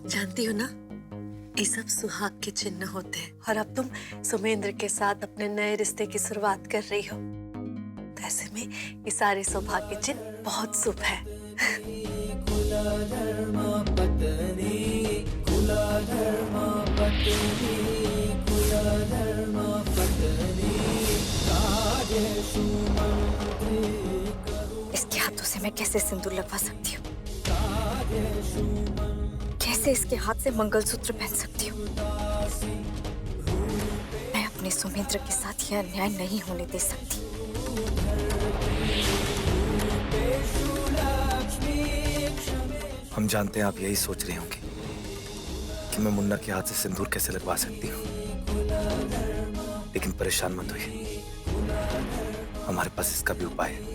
जानती हो ना, ये सब सुहाग के चिन्ह होते हैं और अब तुम सुमेंद्र के साथ अपने नए रिश्ते की शुरुआत कर रही हो, तो ऐसे में ये सारे सौभाग्य चिन्ह बहुत शुभ है। इसके हाथों से मैं कैसे सिंदूर लगवा सकती हूँ? कैसे इसके हाथ से मंगलसूत्र पहन सकती हूँ? मैं अपने सुमेंद्र के साथ यह अन्याय नहीं होने दे सकती। हम जानते हैं आप यही सोच रहे होंगे कि मैं मुन्ना के हाथ से सिंदूर कैसे लगवा सकती हूँ, लेकिन परेशान मत होइए, हमारे पास इसका भी उपाय है।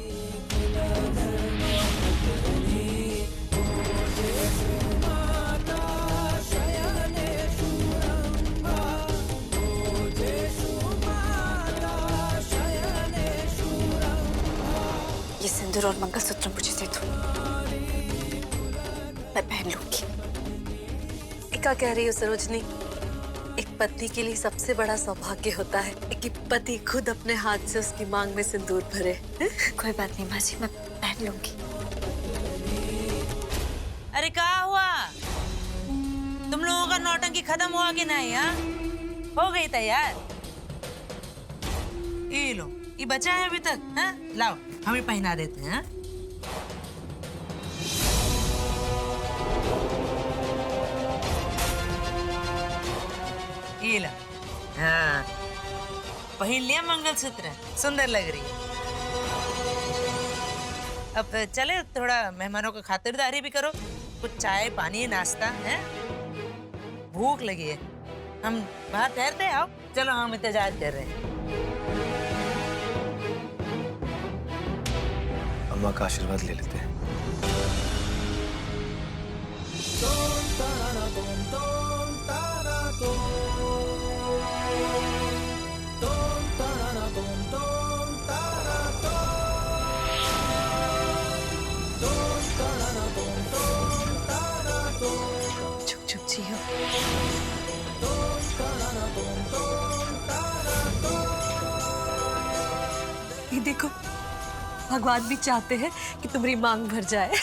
ये सिंदूर और मंगलसूत्र मुझे दे दो, मैं पहन लूंगी। क्या कह रही हो सरोजनी? एक पत्नी के लिए सबसे बड़ा सौभाग्य होता है कि पति खुद अपने हाथ से उसकी मांग में सिंदूर भरे। कोई बात नहीं माँ जी, मैं पहन लूंगी। अरे क्या हुआ? तुम लोगों का नौटंकी खत्म हुआ कि नहीं? हाँ, हो गई तैयार? ये लो, ये बचा है अभी तक। हाँ, लाओ हमें पहना देते हैं। ये लो। हाँ, पहन लिया मंगलसूत्र, सुंदर लग रही है। अब चले, थोड़ा मेहमानों को खातिरदारी भी करो, कुछ चाय पानी नाश्ता है, भूख लगी है। हम बाहर ठहरते हैं, आओ चलो, हम इंतजार कर रहे हैं। अम्मा का आशीर्वाद ले लेते हैं। चुप चुप जियो। ये देखो, भगवान भी चाहते हैं कि तुम्हारी मांग भर जाए।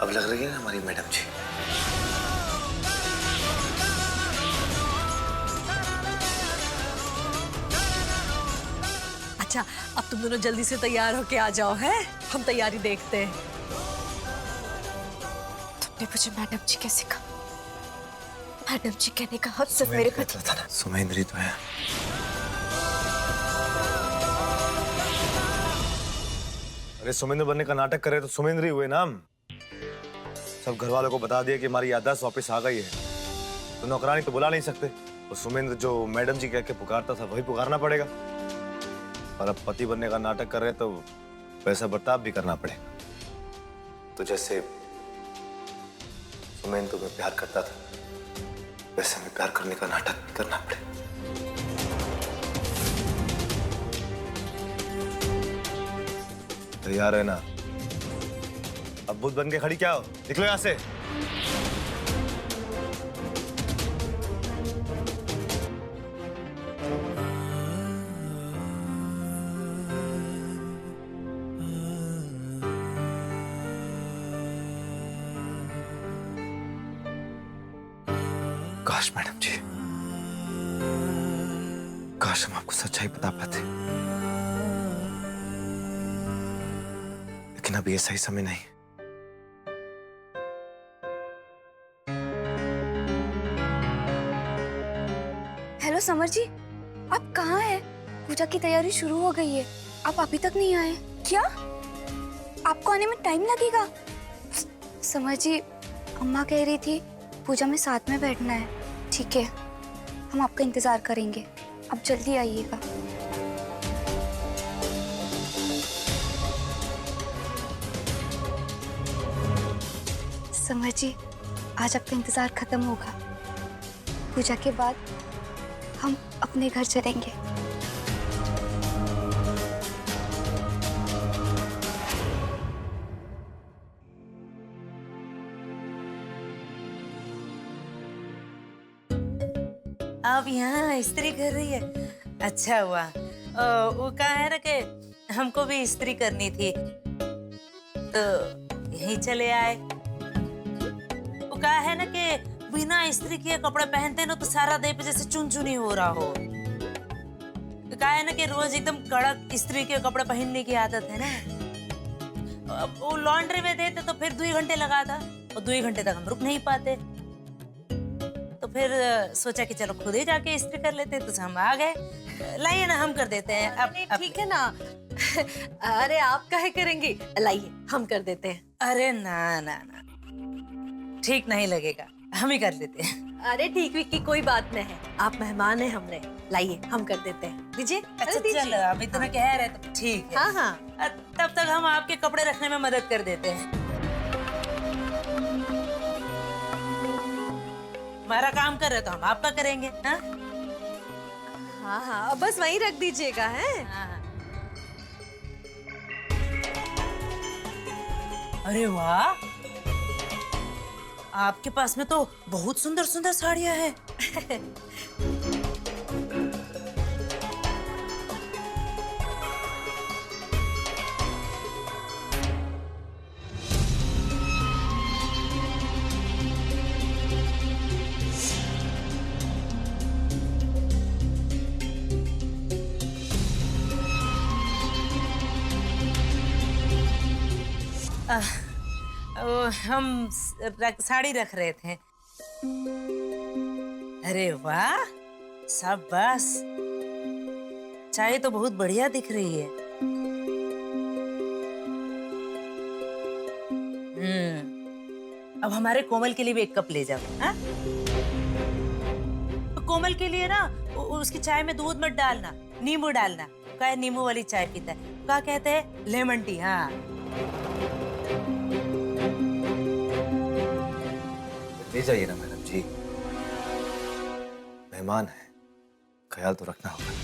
अब लग रही है हमारी मैडम जी। अच्छा, अब तुम दोनों जल्दी से तैयार होके आ जाओ, है? हम तैयारी देखते हैं। तुमने मुझे मैडम जी कैसे कहा? मैडम जी कहने का हक सिर्फ मेरे पति। था ना, सुमेंद्र ही तो है। अरे सुमेंद्र बनने का नाटक करे तो सुमेंद्र ही हुए ना हम। सब घर वालों को बता दिया कि हमारी याददाश्त वापस आ गई है, तो नौकरानी तो बुला नहीं सकते। और सुमेंद्र जो मैडम जी कह के पुकारता था वही पुकारना पड़ेगा। और अब पति बनने का नाटक कर रहे तो वैसा बर्ताव भी करना पड़ेगा। तो जैसे सुमेंद्र तुम्हें प्यार करता था, वैसे हमें प्यार करने का नाटक भी करना पड़ेगा। तैयार है ना? अब बुद्ध बन के खड़ी क्या हो? निकलो यहां से। काश मैडम जी, काश हम आपको सच्चाई बता पाते, लेकिन अभी ऐसा ही समय नहीं। हेलो समर जी, आप कहाँ हैं? पूजा की तैयारी शुरू हो गई है, आप अभी तक नहीं आए क्या? आपको आने में टाइम लगेगा। समर जी, अम्मा कह रही थी पूजा में साथ में बैठना है। ठीक है, हम आपका इंतजार करेंगे, आप जल्दी आइएगा। समर जी, आज आपका इंतजार खत्म होगा। पूजा के बाद हम अपने घर चलेंगे। आप यहाँ इस्त्री कर रही है? अच्छा हुआ। वो कहा है ना कि हमको भी इस्त्री करनी थी, तो यहीं चले आए। वो कहा है ना कि बिना इस्त्री किए कपड़े पहनते ना तो सारा देह पे जैसे चुनचुनी हो रहा हो। तो कहा है ना कि रोज एकदम कड़क इस्त्री के कपड़े पहनने की आदत है ना। अब वो लॉन्ड्री में देते तो फिर 2 घंटे लगाता, और 2 घंटे तक हम रुक नहीं पाते। तो फिर सोचा कि चलो खुद ही जाके इस्त्री कर लेते, तो हम आ गए। लाइए ना, हम कर देते हैं। अब ठीक है ना। अरे आप काहे करेंगी, लाइए हम कर देते हैं। अरे ना ना ना, ठीक नहीं लगेगा, हम ही कर लेते हैं। अरे ठीक वीक की कोई बात नहीं है, आप मेहमान हैं हमने, लाइए हम कर देते हैं। दीजिए। अच्छा चलो, अब इतना कह रहे तो ठीक है। हाँ हाँ। तब तक हम आपके कपड़े रखने में मदद कर देते हैं। हमारा काम कर रहे तो हम आपका करेंगे। हाँ हाँ हाँ, बस वहीं रख दीजिएगा। है हाँ। अरे वाह, आपके पास में तो बहुत सुंदर सुंदर साड़ियां हैं। हम साड़ी रख रहे थे। अरे वाह, शाबाश, चाय तो बहुत बढ़िया दिख रही है। अब हमारे कोमल के लिए भी 1 कप ले जाओ। हाँ? कोमल के लिए ना उसकी चाय में दूध मत डालना, नींबू डालना। क्या नींबू वाली चाय पीता है, क्या कहते हैं, लेमन टी। हाँ ले जाइए ना मैडम जी, मेहमान है, ख्याल तो रखना होगा।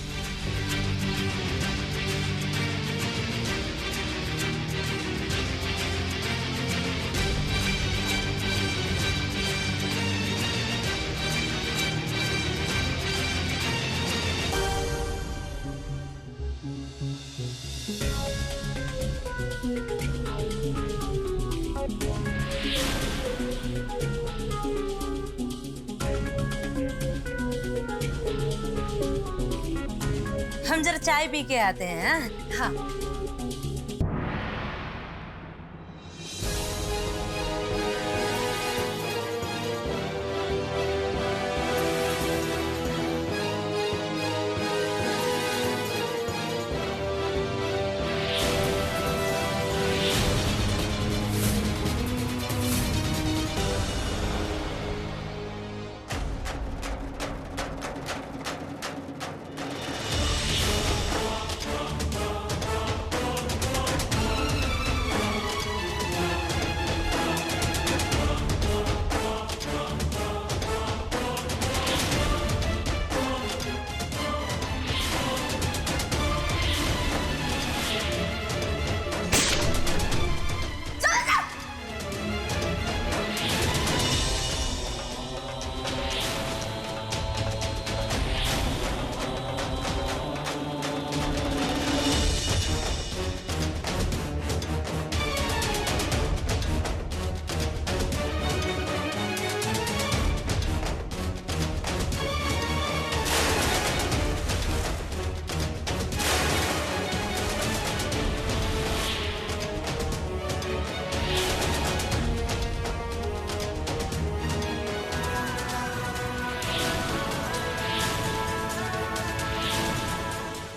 हम जरा चाय पी के आते हैं। हाँ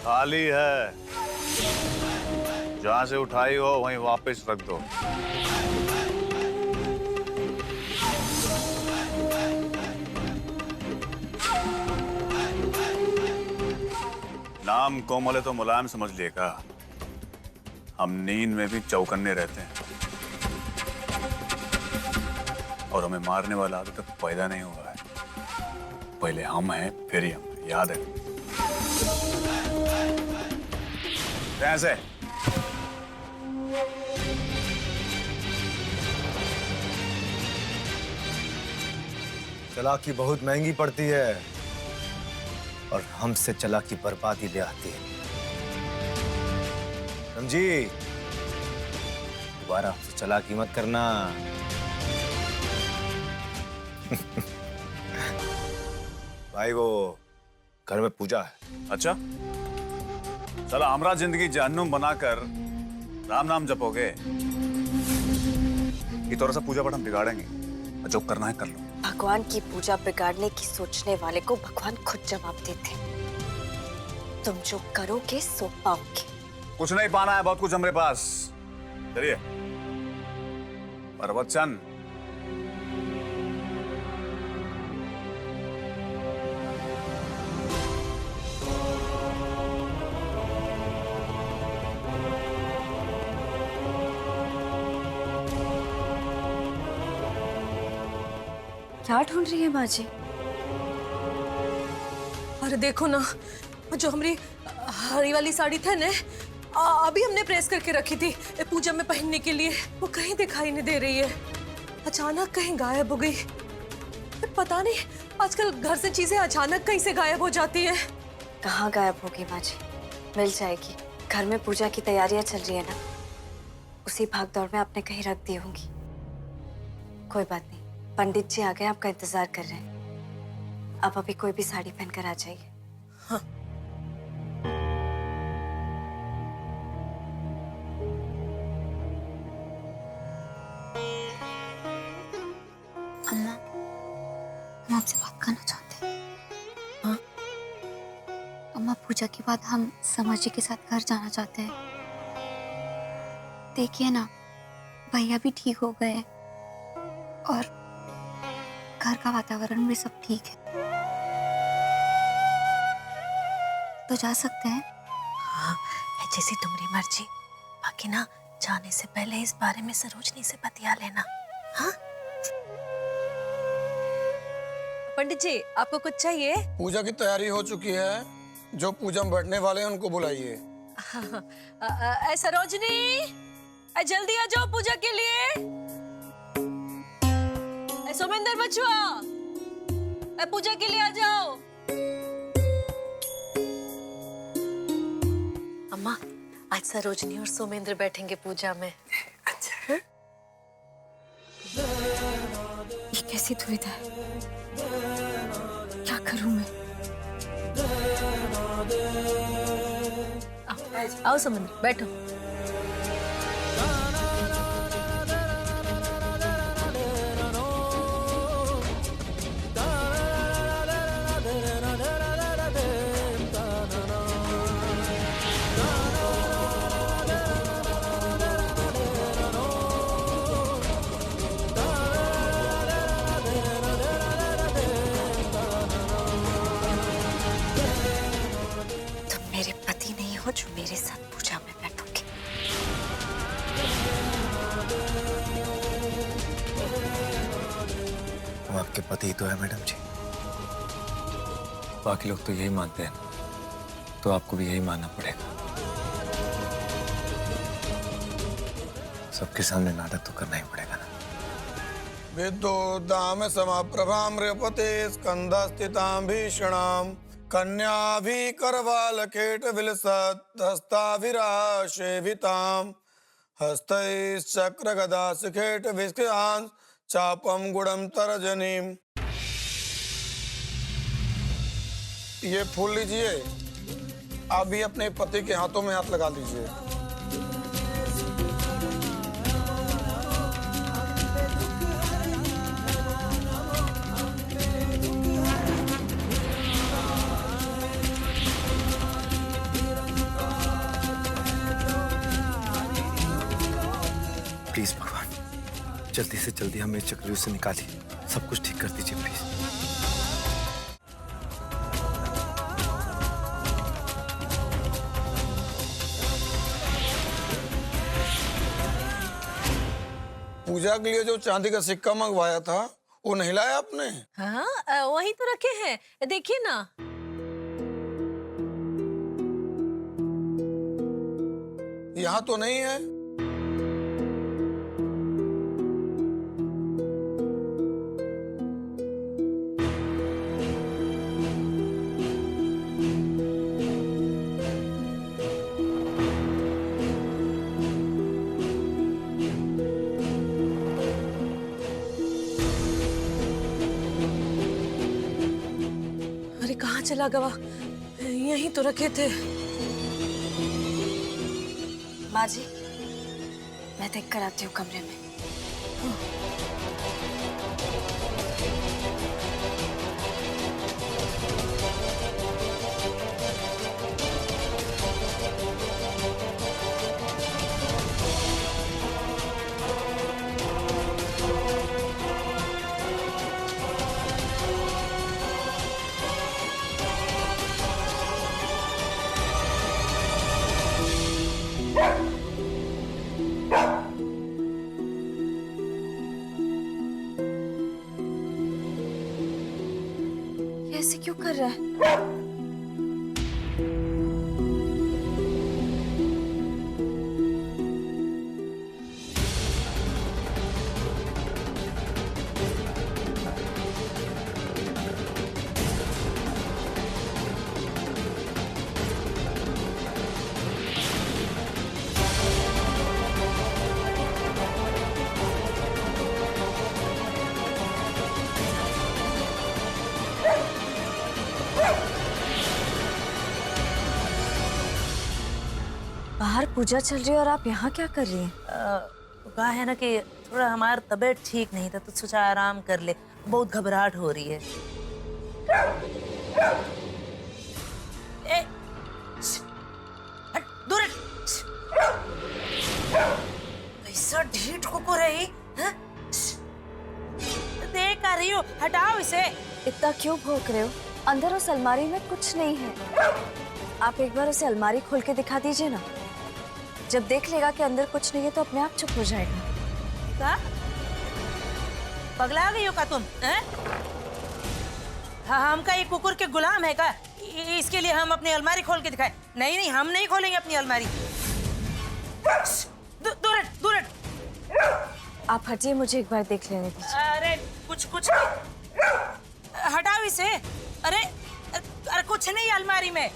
खाली है, जहां से उठाई हो वहीं वापस रख दो। नाम कोमल है तो मुलायम समझ लिएगा, हम नींद में भी चौकन्ने रहते हैं और हमें मारने वाला अभी तक पैदा नहीं हुआ है। पहले हम हैं फिर ही हम, याद है? कैसे? चालाकी बहुत महंगी पड़ती है, और हमसे चालाकी बर्बादी ले आती है। समझी? दोबारा हमसे चालाकी मत करना। भाई वो घर में पूजा है। अच्छा, चलो हमारा जिंदगी जहन्नुम बनाकर राम नाम जपोगे, ये थोड़ा सा पूजा पाठ हम बिगाड़ेंगे। जो करना है कर लो। भगवान की पूजा बिगाड़ने की सोचने वाले को भगवान खुद जवाब देते। तुम जो करोगे सो पाओगे। कुछ नहीं पाना है, बहुत कुछ हमारे पास। चलिए प्रवचन। क्या ढूंढ रही है बाजी? अरे देखो ना, जो हमारी हरी वाली साड़ी था ना, अभी हमने प्रेस करके रखी थी पूजा में पहनने के लिए, वो कहीं दिखाई नहीं दे रही है। अचानक कहीं गायब हो गई। पता नहीं आजकल घर से चीजें अचानक कहीं से गायब हो जाती है। कहाँ गायब होगी बाजी? मिल जाएगी। घर में पूजा की तैयारियां चल रही है ना, उसी भागदौड़ में आपने कहीं रख दी होंगी। कोई बात नहीं, पंडित जी आ गए, आपका इंतजार कर रहे हैं। आप अभी कोई भी साड़ी पहनकर आ जाइए। हाँ। अम्मा, हम आपसे बात करना चाहते हैं। हाँ? अम्मा, पूजा के बाद हम समर जी के साथ घर जाना चाहते हैं। देखिए ना, भैया भी ठीक हो गए और घर का वातावरण भी सब ठीक है, तो जा सकते हैं। हाँ, जैसी तुम्हारी मर्जी। बाकी ना, जाने से पहले इस बारे में सरोजनी से बतिया लेना। हाँ? पंडित जी, आपको कुछ चाहिए? पूजा की तैयारी हो चुकी है। जो पूजा में बैठने वाले हैं उनको बुलाइए। सरोजनी, जल्दी आ जाओ पूजा के लिए। सोमेंद्र बचुआ, पूजा के लिए आ जाओ। अम्मा, आज सरोजनी और सोमेंद्र बैठेंगे पूजा में। अच्छा है? ये कैसी दुविधा है? क्या करूं मैं? आओ सोमेंद्र, बैठो। मेरे पति नहीं हो जो मेरे साथ पूजा में बैठोगे। हम आपके पति तो है मैडम जी। बाकी लोग तो यही मानते हैं, तो आपको भी यही मानना पड़ेगा। सबके सामने नाटक तो करना ही पड़ेगा ना। विद्योदाम समाप्रभाम रेपते स्कंधस्थितां भीषणाम कन्याभि करवाल खेट विलसत हस्ताभिराशेविताम हस्तैश्चक्र गदा शिखेट विस्कृतां चापम गुणम तरजनीम। ये फूल लीजिए, आप भी अपने पति के हाथों में हाथ लगा लीजिए। प्लीज भगवान, जल्दी से जल्दी हमें चक्रव्यूह से निकालिए। सब कुछ ठीक कर दीजिए प्लीज। पूजा के लिए जो चांदी का सिक्का मंगवाया था वो नहीं लाया आपने? हाँ, वहीं तो रखे हैं, देखिए ना। यहाँ तो नहीं है। चला गवा? यहीं तो रखे थे। माँ जी, मैं देख कर आती हूँ कमरे में। ये ऐसे क्यों कर रहा है? बाहर पूजा चल रही है और आप यहाँ क्या कर रही हैं? कहा है ना कि थोड़ा हमारा तबीयत ठीक नहीं था तो सोचा आराम कर ले, बहुत घबराहट हो रही है। ए, हट, दूर हट। कैसा ढीठ कुकुर है ये, हाँ? देख आ रही हो, हटाओ इसे। इतना क्यों भौंक रहे हो? अंदर उस अलमारी में कुछ नहीं है। आप एक बार उसे अलमारी खोल के दिखा दीजिए ना। जब देख लेगा कि अंदर कुछ नहीं है तो अपने आप चुप हो जाएगा। क्या? पगला गई हो का तुम? हैं? हम का ये कुकुर के गुलाम है का? इसके लिए हम अपनी अलमारी खोल के दिखाए? नहीं नहीं, हम नहीं खोलेंगे अपनी अलमारी। दूर हट, दूर हट। आप हटिए, मुझे एक बार देख लेने दीजिए। अरे कुछ हटाओ इसे। अरे अरे कुछ नहीं अलमारी में।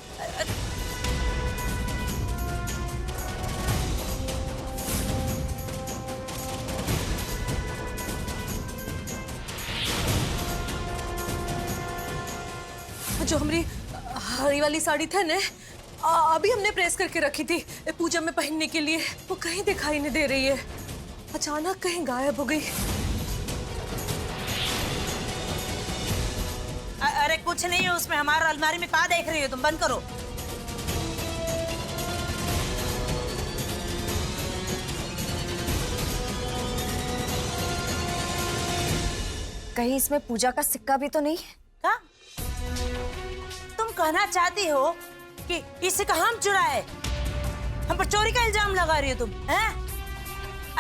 जो हमारी हरी वाली साड़ी था ना, अभी हमने प्रेस करके रखी थी पूजा में पहनने के लिए, वो कहीं दिखाई नहीं दे रही है। अचानक कहीं गायब हो गई। अरे कुछ नहीं है उसमें। हमारा अलमारी में कहाँ देख रही हो तुम? बंद करो। कहीं इसमें पूजा का सिक्का भी तो नहीं है? क्या तुम कहना चाहती हो कि इसे का हम चुराए? हम पर चोरी का इल्जाम लगा रही हो तुम, हैं?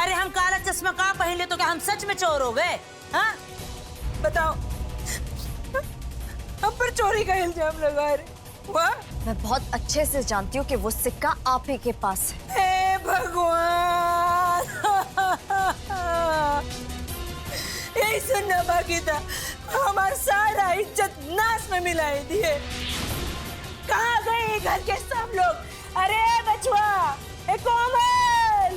अरे हम काला चश्मा कहाँ पहन ले तो क्या हम सच में चोर हो गए? हाँ बताओ, हम पर चोरी का इल्जाम लगा रहे। वाह, मैं बहुत अच्छे से जानती हूँ कि वो सिक्का आप ही के पास है। हे भगवान! यही सुनना बाकी था। हमारा सारा इज्जत नाश में मिलाई दिए। कहाँ गए घर के सब लोग? अरे बचवा, ए कोमल,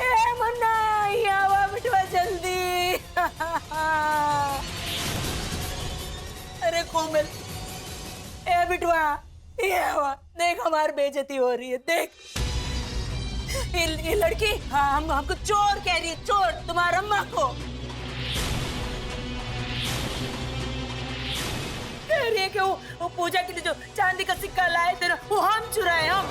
ए मुन्ना, यहाँ आवा बचवा जल्दी। अरे कोमल, ए बिटवा, ये आवा, देख हमारी बेइज्जती हो रही है। देख ये लड़की हमको चोर कह रही है, चोर तुम्हारा अम्मा को कह रही है कि वो पूजा के लिए जो चांदी का सिक्का लाए थे ना, वो हम चुराए। हम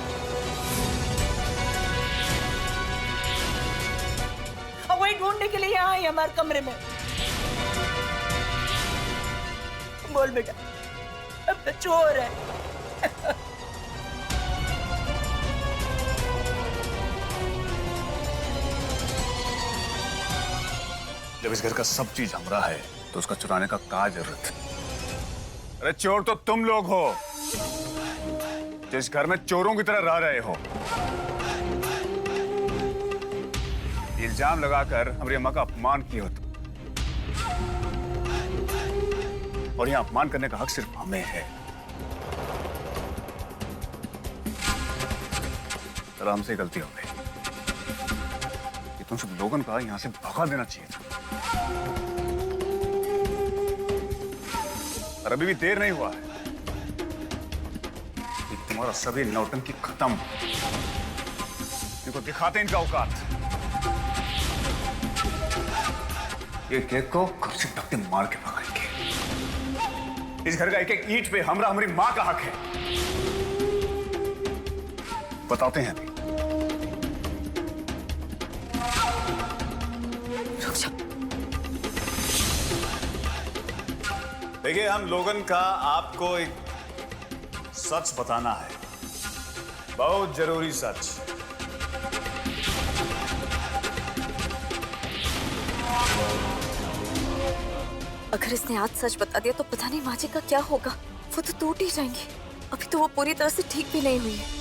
और वही ढूंढने के लिए यहाँ आई हमारे कमरे में। बोल बेटा, अब तो चोर है। जब इस घर का सब चीज हमरा है तो उसका चुराने का क्या जरूरत है? अरे चोर तो तुम लोग हो जो इस घर में चोरों की तरह रह रहे हो। इल्जाम लगाकर हमारी अम्मा का अपमान किया हो तुम, और यह अपमान करने का हक सिर्फ हमें है। सर हमसे गलती हो गई। ये तुम सब लोगों का यहां से भगा देना चाहिए था। और अभी भी देर नहीं हुआ है। ये तुम्हारा सभी नौटंकी खत्म। देखो दिखाते हैं इनका औकात। ये केक को घर से धक्के मार के भगाएंगे। इस घर का एक एक ईंट पे हमरा हमारी माँ का हक है। बताते हैं अभी। रुक जाओ। देखिए, हम लोगन का आपको एक सच बताना है, बहुत जरूरी सच। अगर इसने आज सच बता दिया तो पता नहीं माँ जी का क्या होगा। वो तो टूट ही जाएंगी। अभी तो वो पूरी तरह से ठीक भी नहीं हुई है।